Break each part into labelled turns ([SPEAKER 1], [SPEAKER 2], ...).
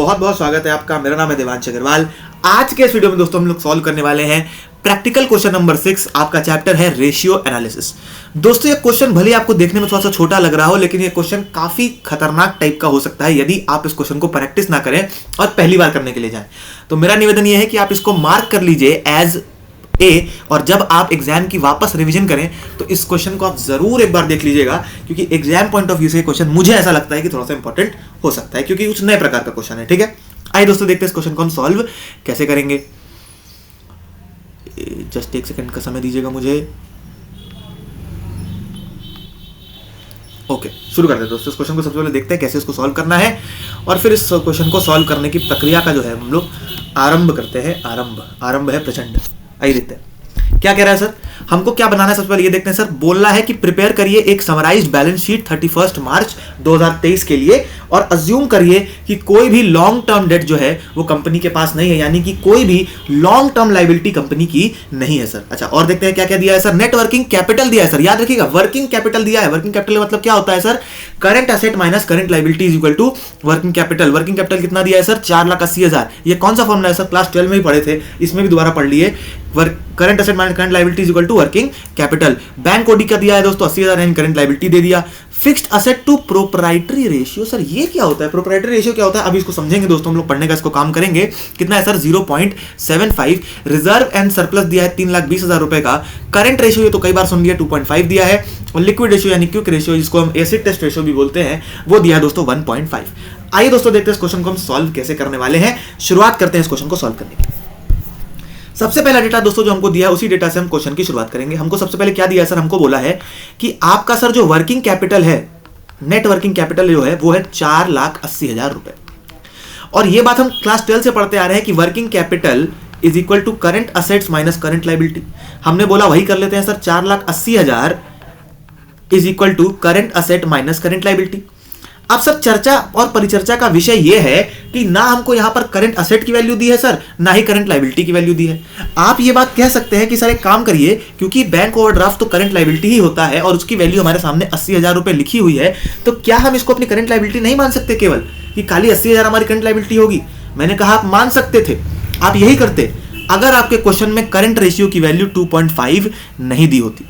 [SPEAKER 1] बहुत बहुत स्वागत है आपका। मेरा नाम है देवांश अग्रवाल। आज के इस वीडियो में दोस्तों हम लोग सॉल्व करने वाले हैं प्रैक्टिकल क्वेश्चन नंबर 6। आपका चैप्टर है रेशियो एनालिसिस। दोस्तों ये क्वेश्चन भले आपको देखने में थोड़ा सा छोटा लग रहा हो, लेकिन ये क्वेश्चन काफी खतरनाक टाइप का हो सकता है यदि आप इस क्वेश्चन को प्रैक्टिस ना करें और पहली बार करने के लिए जाएं। तो मेरा निवेदन यह है कि आप इसको मार्क कर लीजिए एज ए, और जब आप एग्जाम की वापस रिवीजन करें तो इस क्वेश्चन को आप जरूर एक बार देख लीजिएगा, क्योंकि एग्जाम पॉइंट ऑफ व्यू से क्वेश्चन मुझे ऐसा लगता है कि थोड़ा सा इंपॉर्टेंट हो सकता है, क्योंकि कुछ नए प्रकार का क्वेश्चन है। ठीक है, आइए दोस्तों देखते हैं इस क्वेश्चन को हम सॉल्व कैसे करेंगे। जस्ट एक सेकंड का समय दीजिएगा मुझे। ओके, शुरू करते हैं दोस्तों। इस क्वेश्चन को सबसे पहले देखते हैं कैसे इसको सॉल्व करना है, और फिर इस क्वेश्चन को सॉल्व करने की प्रक्रिया का जो है हम लोग आरंभ करते हैं। आरंभ है प्रचंड। आइए देखते हैं क्या कह रहा है सर। हमको क्या बनाना है सबसे पहले ये देखते हैं सर। बोल रहा है कि प्रिपेयर करिए एक समराइज्ड बैलेंस शीट 31 मार्च 2023 के लिए, और अज्यूम करिए कि कोई भी लॉन्ग टर्म डेट जो है वो कंपनी के पास नहीं है, यानी कि कोई भी लॉन्ग टर्म लायबिलिटी कंपनी की नहीं है सर। अच्छा, और देखते हैं क्या क्या दिया है सर। नेट वर्किंग कैपिटल दिया है सर, याद रखिएगा वर्किंग कैपिटल दिया है। वर्किंग कैपिटल मतलब क्या होता है sir, current asset minus current liability is equal to working capital. Working capital कितना दिया है सर, 4,80,000। ये कौन सा फॉर्मूला है सर, क्लास 12 में ही पढ़े थे, इसमें भी दोबारा पढ़ लिए। Current asset minus current liability is equal to working capital. Bank OD का दिया है दोस्तों 80,000 एंड करंट लायबिलिटी दे दिया। Fixed asset to proprietary ratio, sir ये क्या होता है, प्रोप्राइटरी रेशियो क्या होता है, अभी इसको समझेंगे दोस्तों, हम लोग पढ़ने का इसको काम करेंगे। कितना है सर, 0.75। रिजर्व एंड सरप्लस दिया है 3,20,000 रुपए का। करंट रेशियो ये तो कई बार सुन लिया 2.5 दिया है, और लिक्विड रेशियो यानी क्विक रेशियो जिसको हम एसिड टेस्ट रेशियो भी बोलते हैं वो दिया है दोस्तों 1.5। आइए दोस्तों देखते हैं इस क्वेश्चन को हम सॉल्व कैसे करने वाले हैं। शुरुआत करते हैं इस क्वेश्चन को सॉल्व करने की। सबसे पहला डेटा दोस्तों जो हमको दिया है उसी डेटा से हम क्वेश्चन की शुरुआत करेंगे। हमको सबसे पहले क्या दिया है सर, हमको बोला है कि आपका सर जो वर्किंग कैपिटल है, नेट वर्किंग कैपिटल जो है वो है 4,80,000 रुपए। और ये बात हम क्लास 12 से पढ़ते आ रहे हैं कि working capital is equal to current assets minus current liability. हमने बोला वही कर लेते हैं sir, 4,80,000 is equal to current asset minus current liability. अब सर चर्चा और परिचर्चा का विषय यह है कि ना हमको यहां पर करंट असेट की वैल्यू दी है सर, ना ही करंट लायबिलिटी की वैल्यू दी है। आप ये बात कह सकते हैं कि सर एक काम करिए, क्योंकि बैंक ओवरड्राफ्ट तो करंट लायबिलिटी ही होता है और उसकी वैल्यू हमारे सामने 80,000 रुपए लिखी हुई है, तो क्या हम इसको अपनी करंट लायबिलिटी नहीं मान सकते केवल कि खाली 80,000 हमारी करंट लायबिलिटी होगी। मैंने कहा आप मान सकते थे, आप यही करते अगर आपके क्वेश्चन में करंट रेशियो की वैल्यू 2.5 नहीं दी होती।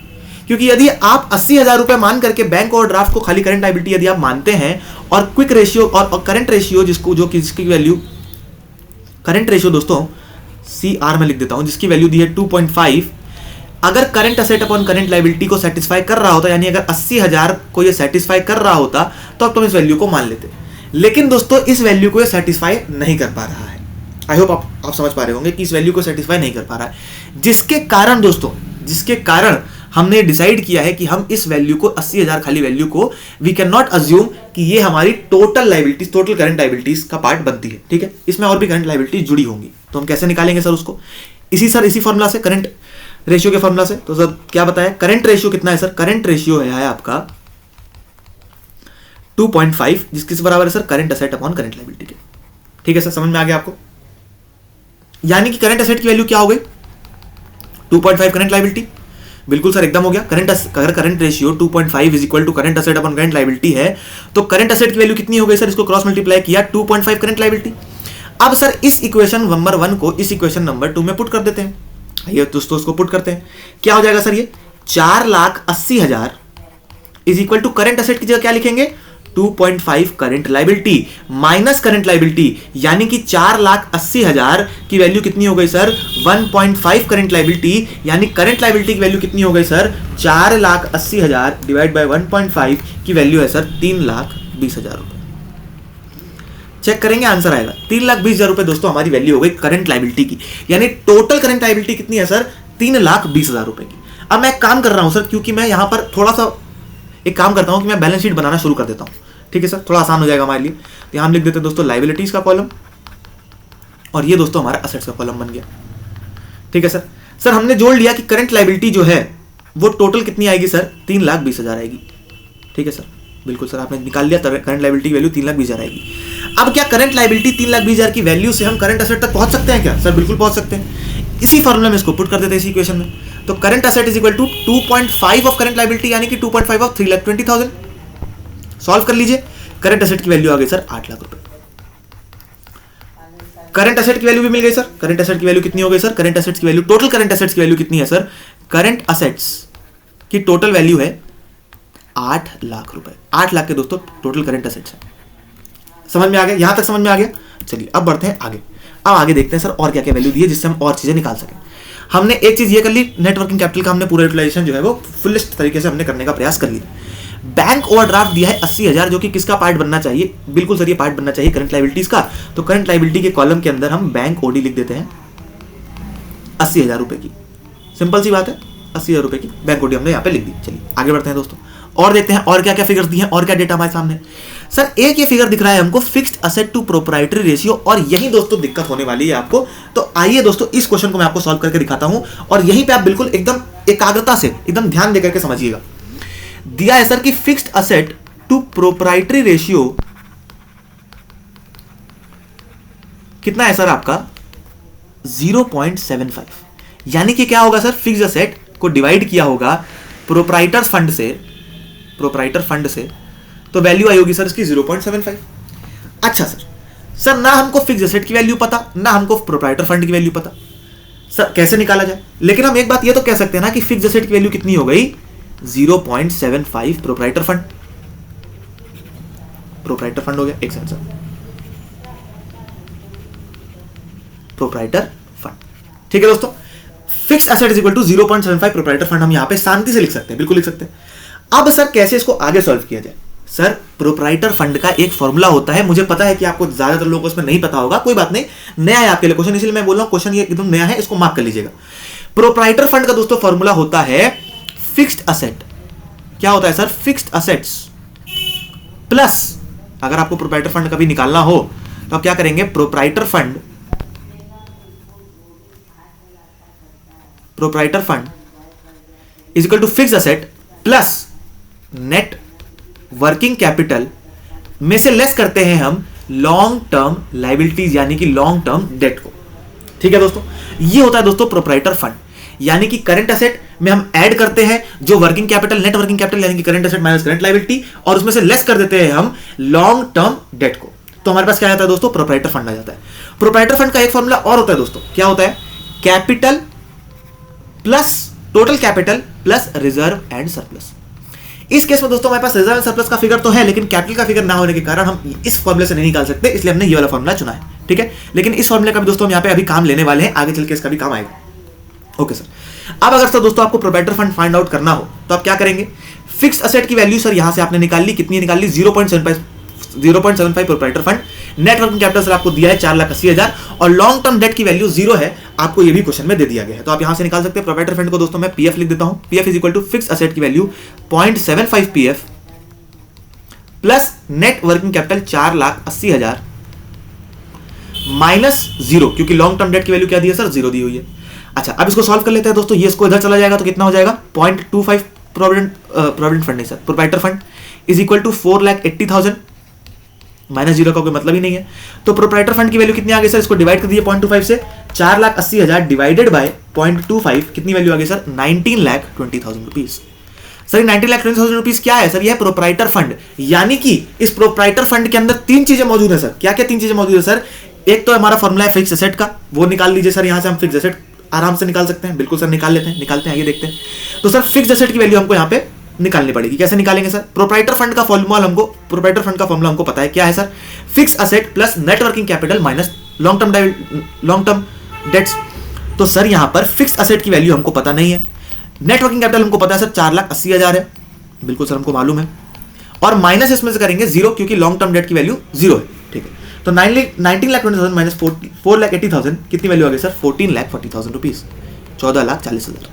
[SPEAKER 1] क्योंकि यदि आप 80,000 रुपए मान करके बैंक ओवरड्राफ्ट को खाली करंट लायबिलिटी यदि आप मानते हैं, और क्विक रेशियो और करंट रेशियो जिसकी वैल्यू करंट रेशियो दोस्तों CR में लिख देता हूं, जिसकी वैल्यू दी है 2.5, अगर current asset upon current liability को सेटिस्फाई कर रहा होता, यानी अगर 80,000 को ये सेटिस्फाई कर रहा होता तो अब तुम इस वैल्यू को मान लेते। लेकिन दोस्तों इस वैल्यू को ये सेटिस्फाई नहीं कर पा रहा है। आई होप आप समझ पा रहे होंगे कि इस वैल्यू को सेटिस्फाई नहीं कर पा रहा है, जिसके कारण दोस्तों हमने डिसाइड किया है कि हम इस वैल्यू को 80,000 खाली वैल्यू को वी कैन नॉट अज्यूम कि ये हमारी total liabilities, total current liabilities का पार्ट बनती है। ठीक है, इसमें और भी करंट लायबिलिटीज जुड़ी होंगी, तो हम कैसे निकालेंगे सर उसको, इसी फॉर्मूला से, करंट रेशियो के फॉर्मूला से। तो सर क्या बताया, करंट रेशियो कितना है सर, करंट रेशियो है आपका 2.5, जिसके बराबर है sir current asset upon current liability के। ठीक है सर, समझ में आ गया आपको। यानी कि करंट असेट की वैल्यू क्या हो गई, 2.5 करंट लायबिलिटी। बिल्कुल सर, एकदम हो गया। अगर current ratio 2.5 is equal to current asset upon current liability है, तो करंट असेट की वैल्यू कितनी हो गई सर, इसको क्रॉस मल्टीप्लाई किया 2.5 करंट लायबिलिटी। अब सर इस इक्वेशन नंबर 1 को इस इक्वेशन नंबर 2 में पुट कर देते हैं। आइए दोस्तों उसको पुट करते हैं। क्या हो जाएगा सर, ये 4,80,000 is equal to current asset की जगह क्या लिखेंगे, 2.5 current liability minus current liability, यानी कि 4,80,000 की वैल्यू कितनी हो गई सर, 1.5 करंट लायबिलिटी, यानी करंट लायबिलिटी की वैल्यू कितनी हो गई सर, 4,80,000 डिवाइड बाय 1.5 की वैल्यू है सर 3,20,000 रुपए। चेक करेंगे, आंसर आएगा 3,20,000 रुपए दोस्तों हमारी वैल्यू हो गई करंट लायबिलिटी की, यानी टोटल करंट लायबिलिटी कितनी है सर, 3,20,000 रुपए की। अब मैं एक काम कर रहा हूं सर, क्योंकि मैं यहां पर थोड़ा सा एक काम करता हूं कि मैं बैलेंस शीट बनाना शुरू कर देता हूं। ठीक है सर, थोड़ा आसान हो जाएगा हमारे लिए। तो यहां हम लिख देते हैं दोस्तों लायबिलिटीज का कॉलम, और ये दोस्तों हमारा असेट्स का कॉलम बन गया। ठीक है सर हमने जोड़ लिया कि करंट लायबिलिटी जो है वो टोटल कितनी आएगी सर, 3,20,000 आएगी। ठीक है सर, बिल्कुल सर, आपने निकाल लिया, करंट लायबिलिटी की वैल्यू 3,20,000 आएगी। अब क्या करंट लायबिलिटी 3,20,000 की वैल्यू से हम करंट असेट तक पहुंच सकते हैं क्या, सर बिल्कुल पहुंच सकते हैं। इसी फॉर्मूला में इसको पुट कर देते हैं इसी इक्वेशन में। तो current asset is equal to 2.5 of current liability, यानी कि 2.5 ऑफ 3,20,000। सॉल्व कर लीजिए, करंट असेट की वैल्यू आ गई सर 8 लाख रुपए। करंट एसेट की वैल्यू भी मिल गई सर। करंट एसेट की वैल्यू कितनी हो गई सर? करंट एसेट्स की वैल्यू, टोटल करंट एसेट्स की वैल्यू कितनी है सर? करंट एसेट्स की टोटल वैल्यू है 8 लाख रुपए। 8 लाख के दोस्तों टोटल करंट एसेट्स है। समझ में आ गया? यहां तक समझ में आ गया? चलिए अब बढ़ते हैं आगे। अब आगे देखते हैं सर और क्या क्या वैल्यू दी है जिससे हम और चीजें निकाल सकें। हमने एक चीज ये कर ली, नेटवर्किंग कैपिटल का हमने पूरा यूटिलाइजेशन जो है वो फुलेस्ट तरीके से हमने करने का प्रयास कर लिया। बैंक ओवरड्राफ्ट दिया है 80,000, जो कि किसका पार्ट बनना चाहिए? बिल्कुल सर ये पार्ट बनना चाहिए करंट लायबिलिटीज का। तो करंट लायबिलिटी के कॉलम के अंदर हम बैंक ओडी लिख देते हैं 80,000 रुपए की। सिंपल सी बात है, 80,000 रुपए की बैंक ओडी हमने यहाँ पे लिख दी। चलिए आगे बढ़ते हैं दोस्तों और देखते हैं और क्या क्या फिगर्स दी हैं और क्या डेटा हमारे सामने। सर एक ये फिगर दिख रहा है हमको, fixed asset to proprietary ratio, और यही दोस्तों दिक्कत होने वाली है आपको। तो आइए दोस्तों इस क्वेश्चन को मैं आपको सॉल्व करके दिखाता हूं और यहीं पे आप बिल्कुल एकदम एकाग्रता से एकदम ध्यान देकर के समझिएगा। दिया है सर कि fixed asset to proprietary ratio कितना है सर आपका? 0.75। यानी कि क्या होगा सर? फिक्स्ड असेट को डिवाइड किया होगा प्रोप्राइटर फंड से, तो वैल्यू आई होगी सर इसकी 0.75। अच्छा सर ना हमको फिक्स्ड एसेट की वैल्यू पता, ना हमको प्रोप्राइटर फंड की वैल्यू पता, सर कैसे निकाला जाए? लेकिन हम एक बात ये तो कह सकते हैं ना कि फिक्स्ड एसेट की वैल्यू कितनी हो गई? 0.75 प्रोप्राइटर फंड हो गया। एक सेकंड सर, प्रोप्राइटर फंड, ठीक है दोस्तों। Fixed asset is equal to 0.75 proprietor fund हम यहां पे शांति से लिख सकते हैं, बिल्कुल लिख सकते हैं। अब सर कैसे इसको आगे सॉल्व किया जाए? सर प्रोप्राइटर फंड का एक फॉर्मूला होता है, मुझे पता है कि आपको ज्यादातर लोगों को इसमें नहीं पता होगा, कोई बात नहीं, नया है आपके लिए क्वेश्चन, इसलिए मैं बोल रहा हूं क्वेश्चन ये एकदम नया है, इसको मार्क कर लीजिएगा। प्रोप्राइटर फंड का दोस्तों फॉर्मूला होता है फिक्स्ड असेट। क्या होता है सर? फिक्स्ड असेट्स प्लस, अगर आपको प्रोप्राइटर फंड कभी निकालना हो तो आप क्या करेंगे? Proprietor fund is equal to fixed asset plus net working capital में से लेस करते हैं हम लॉन्ग टर्म लायबिलिटीज यानी कि लॉन्ग टर्म डेट को। ठीक है दोस्तों, ये होता है दोस्तों प्रोप्राइटर फंड। यानी कि करंट एसेट में हम ऐड करते हैं जो working capital, net working capital यानी कि current asset minus current liability, और उसमें से लेस कर देते हैं हम लॉन्ग टर्म डेट को। तो हमारे पास क्या आता है दोस्तों? प्रोप्राइटर फंड आ जाता है। प्रोप्राइटर फंड का एक फॉर्मूला और होता है दोस्तों, क्या होता है? Capital plus total capital plus reserve and surplus. इस केस में दोस्तों हमारे पास रिजर्व एंड सरप्लस का फिगर तो है, लेकिन कैपिटल का फिगर ना होने के कारण हम इस फॉर्मूले से नहीं निकाल सकते, इसलिए हमने ये वाला फॉर्मूला चुना है। ठीक है, लेकिन इस फॉर्मूले का भी दोस्तों हम यहाँ पे अभी काम लेने वाले हैं, आगे चल के इसका भी काम आएगा। ओके सर, अब अगर सर दोस्तों आपको प्रोप्राइटर फंड फाइंड आउट करना हो तो आप क्या करेंगे? फिक्स्ड असेट की वैल्यू सर यहां से आपने निकाल ली, कितनी निकाल ली? 0.75 proprietor fund. Net working capital sir आपको दिया है 4,80,000 और लॉन्ग टर्म डेट की वैल्यू 0 है, आपको ये भी क्वेश्चन में दे दिया गया है, तो आप यहां से निकाल सकते हैं। प्रोप्राइटर फंड को दोस्तों मैं पीएफ लिख देता हूं, PF is equal to fixed asset की value 0.75 PF plus net working capital 4,80,000 minus 0, क्योंकि लॉन्ग टर्म डेट की वैल्यू क्या दी है सर? 0 दी हुई है। अच्छा, अब इसको सॉल्व कर लेते हैं दोस्तों। ये इसको इधर चला जाएगा तो कितना हो जाएगा? 0.25 प्रोविडेंट फंड नहीं sir, proprietor fund is equal to 4,80,000 minus 0 का कोई मतलब ही नहीं है। तो प्रोप्राइटर फंड की वैल्यू कितनी आ गई सर? इसको डिवाइड कर दिए 0.25 से, 4,80,000 डिवाइडेड बाय 0.25, कितनी वैल्यू आ गई सर? 19,20,000 रुपीज। सर 19,20,000 रुपीज क्या है सर? यह है प्रोप्राइटर फंड। यानी कि इस प्रोप्राइटर फंड के अंदर 3 चीजें मौजूद है सर। क्या क्या 3 चीजें मौजूद है सर? एक तो हमारा फॉर्मूला है फिक्स एसेट का, वो निकाल लीजिए सर। यहां से हम फिक्स एसेट आराम से निकाल सकते हैं, बिल्कुल सर निकाल लेते हैं, निकालते हैं, आगे देखते हैं। तो सर फिक्स एसेट की वैल्यू हमको यहां पे निकालनी पड़ेगी। कैसे निकालेंगे सर? प्रोप्राइटर फंड का फॉर्मूला हमको पता है, क्या है sir? Fix asset plus net working capital minus long term debts. तो सर यहां पर फिक्स एसेट की वैल्यू हमको पता नहीं है, नेट वर्किंग कैपिटल हमको पता है सर 4,80,000 है, बिल्कुल सर हमको मालूम है, और माइनस इसमें से करेंगे 0, क्योंकि लॉन्ग टर्म डेट की वैल्यू 0 है। ठीक है, तो 19,20,000 माइनस 4,80,000 कितनी वैल्यू आ गई सर? 14,40,000 रुपीज, 14,40,000।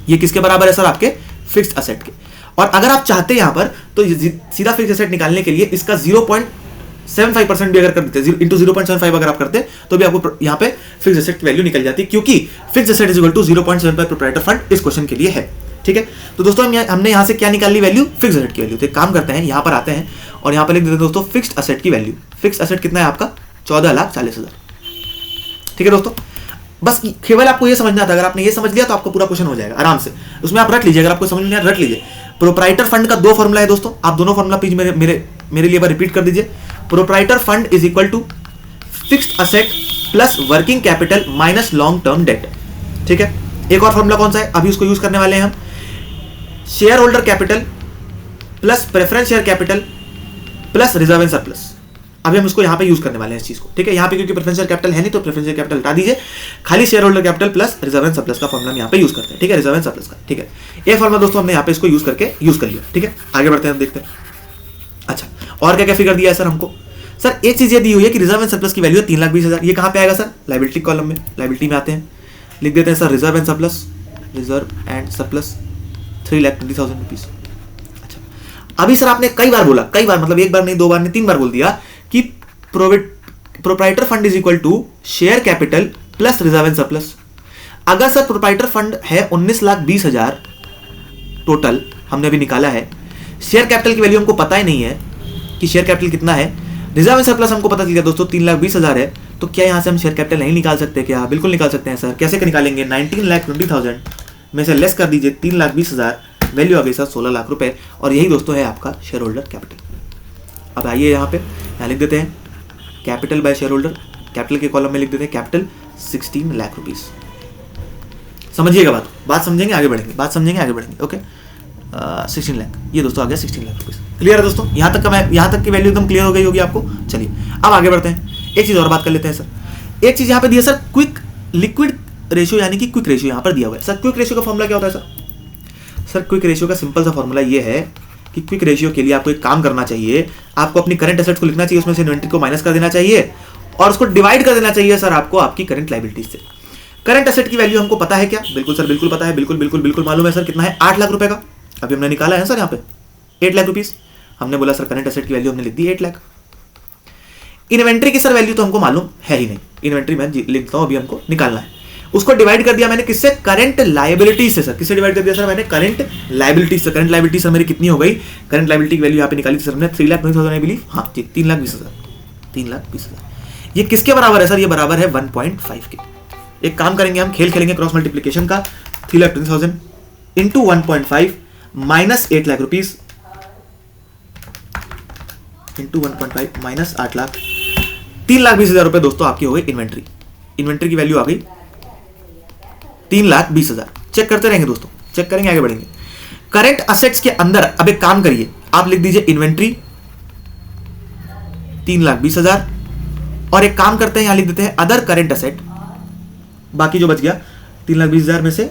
[SPEAKER 1] ये किसके बराबर है सर? आपके फिक्स्ड असेट के। और अगर आप चाहते हैं यहां पर तो सीधा फिक्स्ड असेट निकालने के लिए इसका 0.75% भी अगर कर देते, इंटू 0.75 अगर आप करते तो भी आपको यहां पे फिक्स्ड असेट की वैल्यू निकल जाती, क्योंकि fixed asset is equal to 0.75 proprietor fund इस क्वेश्चन के लिए है। ठीक है, तो दोस्तों हमने यहां से क्या निकाल ली? वैल्यू, फिक्स्ड असेट की वैल्यू। तो एक काम करते हैं, यहां पर आते हैं और यहां पर लिख देते हैं दोस्तों फिक्स्ड असेट की वैल्यू। फिक्स्ड असेट कितना है आपका? 14,40,000। ठीक है दोस्तों, बस केवल आपको ये समझना था। अगर आपने ये समझ लिया तो आपका पूरा क्वेश्चन हो जाएगा आराम से। उसमें आप रख लीजिए, अगर आपको समझ नहीं आया रख लीजिए। प्रोप्राइटर फंड का 2 फॉर्मूला है दोस्तों, आप दोनों फॉर्मूला प्लीज मेरे लिए एक बार रिपीट कर दीजिए। Proprietor fund is equal to fixed asset plus working capital minus long term debt. ठीक है, एक और फॉर्मूला कौन सा है, अभी उसको यूज करने वाले हैं हम, share holder capital plus preference share capital plus reserve and surplus. अभी हम उसको यहां पे यूज करने वाले हैं इस चीज को। ठीक है, यहां पे क्योंकि प्रेफरेंस शेयर कैपिटल है नहीं तो प्रेफरेंस शेयर कैपिटल हटा दीजिए, खाली share holder capital plus reserve and surplus का फॉर्मूला हम यहां पे यूज करते हैं। ठीक है, रिजर्व एंड सरप्लस का। ठीक है, ये फॉर्मूला दोस्तों हमने यहां पे इसको यूज करके यूज कर लिया। ठीक है, आगे बढ़ते हैं, देखते हैं। अच्छा, और क्या क्या फिगर दिया है सर हमको? सर एक चीज ये दी हुई है कि रिजर्व एंड सरप्लस की वैल्यू है 3,20,000। ये कहां पे आएगा सर? लायबिलिटी कॉलम में, लायबिलिटी में आते हैं, लिख देते हैं sir reserve and surplus, reserve and surplus 3,20,000 rupees. अच्छा, अभी सर आपने कई बार बोला, कई बार मतलब एक बार नहीं, दो बार नहीं, 3 बार बोल दिया कि proprietor fund is equal to share capital plus reserve and surplus. अगर सर प्रोप्राइटर फंड है 19,20,000 टोटल हमने अभी निकाला है, शेयर कैपिटल की वैल्यू हमको पता ही नहीं है कि शेयर कैपिटल कितना है, रिजर्व एंड सरप्लस हमको पता चल गया दोस्तों 3,20,000 है, तो क्या यहां से हम शेयर कैपिटल नहीं निकाल सकते? क्या बिल्कुल निकाल सकते हैं सर। कैसे निकालेंगे? 19,20,000 में से लेस कर दीजिए 3,20,000, वैल्यू आ गई सर 16 लाख रुपए, और यही दोस्तों है आपका शेयर होल्डर कैपिटल। अब आइए यहाँ पे, यहाँ लिख देते हैं capital by share holder, capital के कॉलम में लिख देते हैं कैपिटल 16 लाख रुपीज। समझिएगा बात समझेंगे आगे बढ़ेंगे, बात समझेंगे आगे बढ़ेंगे। ओके, 16 लाख, ये दोस्तों आ गया 16 लाख रुपीज। क्लियर है दोस्तों? यहाँ तक की वैल्यू एकदम क्लियर हो गई होगी आपको। चलिए अब आगे बढ़ते हैं, एक चीज और बात कर लेते हैं सर। एक चीज यहाँ पे दिया सर, क्विक लिक्विड रेशियो, यानी कि क्विक रेशियो यहाँ पर दिया हुआ है सर। क्विक रेशियो का फॉर्मूला क्या होता है सर? क्विक रेशियो का सिंपल सा फॉर्मूला ये है कि क्विक रेशियो के लिए आपको एक काम करना चाहिए, आपको अपनी करंट एसेट्स को लिखना चाहिए, उसमें से इन्वेंट्री को माइनस कर देना चाहिए और उसको डिवाइड कर देना चाहिए सर आपको आपकी करंट लायबिलिटीज से। करंट एसेट की वैल्यू हमको पता है क्या? बिल्कुल सर, बिल्कुल पता है, बिल्कुल मालूम है सर। कितना है? 8 लाख रुपए का अभी हमने निकाला है सर यहाँ पे 8 लाख रुपीज। हमने बोला सर करंट एसेट की वैल्यू हमने लिख दी 8 लाख। इन्वेंट्री की सर वैल्यू तो हमको मालूम है ही नहीं, इन्वेंट्री मैं लिखता हूँ, अभी हमको निकालना है। उसको डिवाइड कर दिया मैंने किससे? करंट लायबिलिटी से सर। किससे डिवाइड कर दिया सर मैंने? करंट लायबिलिटी से। करंट लायबिलिटी सर मेरी कितनी हो गई? करंट लायबिलिटी की वैल्यू यहाँ पे निकाली थी सर हमने 3,20,000 आई बिलीव, हाँ जी 3,20,000, 3,20,000। ये किसके बराबर है सर? ये बराबर है 1.5 के। एक काम करेंगे हम, खेल खेलेंगे क्रॉस मल्टीप्लीकेशन का। 3,20,000 into 1.5 minus 8 lakh rupees into 1.5 minus 8 lakh, 3,20,000 रुपए दोस्तों आपकी हो गई इन्वेंट्री। इन्वेंट्री की वैल्यू आ गई 3,20,000। चेक करते रहेंगे दोस्तों, चेक करेंगे, आगे बढ़ेंगे। करंट असेट्स के अंदर अब एक काम करिए, आप लिख दीजिए इन्वेंट्री 3,20,000 और एक काम करते हैं यहां लिख देते हैं अदर करंट असेट। बाकी जो बच गया 3,20,000 में से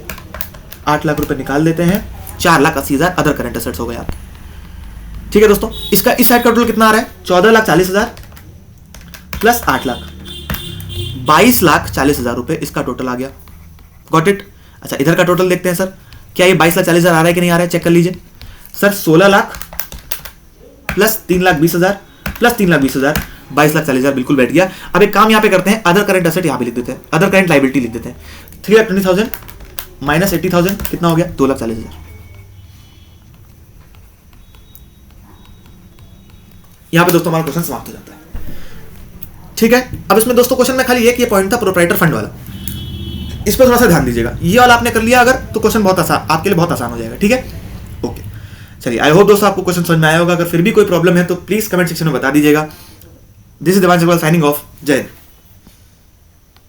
[SPEAKER 1] 8 लाख रुपए निकाल देते हैं, 4,80,000 अदर करंट असेट्स हो गए आपके। ठीक है दोस्तों, इसका इस साइड का टोटल कितना आ रहा है? 14,40,000 प्लस 8 लाख, 22,40,000 रुपए इसका टोटल आ गया। Got it? अच्छा, इधर का टोटल देखते हैं सर, क्या ये 22,40,000 आ रहा है कि नहीं आ रहा है? चेक कर लीजिए सर। 16 लाख प्लस 3,20,000 प्लस 3,20,000, 22,40,000 बिल्कुल बैठ गया। अब एक काम यहां पे करते हैं, अदर करंट असेट यहां पे लिख देते हैं, अदर करंट लायबिलिटी लिख देते हैं। 3,20,000 माइनस 80,000 कितना हो गया? 2,40,000। यहां पे दोस्तों हमारा क्वेश्चन समाप्त हो जाता है। ठीक है, अब इसमें दोस्तों क्वेश्चन में खाली एक ये पॉइंट था प्रोप्राइटर फंड वाला, इस पर थोड़ा सा ध्यान दीजिएगा। ये वाला आपने कर लिया अगर, तो क्वेश्चन बहुत आसान, आपके लिए बहुत आसान हो जाएगा। ठीक है, ओके। चलिए, आई होप दोस्तों आपको क्वेश्चन समझ में आया होगा। अगर फिर भी कोई प्रॉब्लम है तो प्लीज कमेंट सेक्शन में बता दीजिएगा। This is Devansh Agarwal signing off. Jai Hind.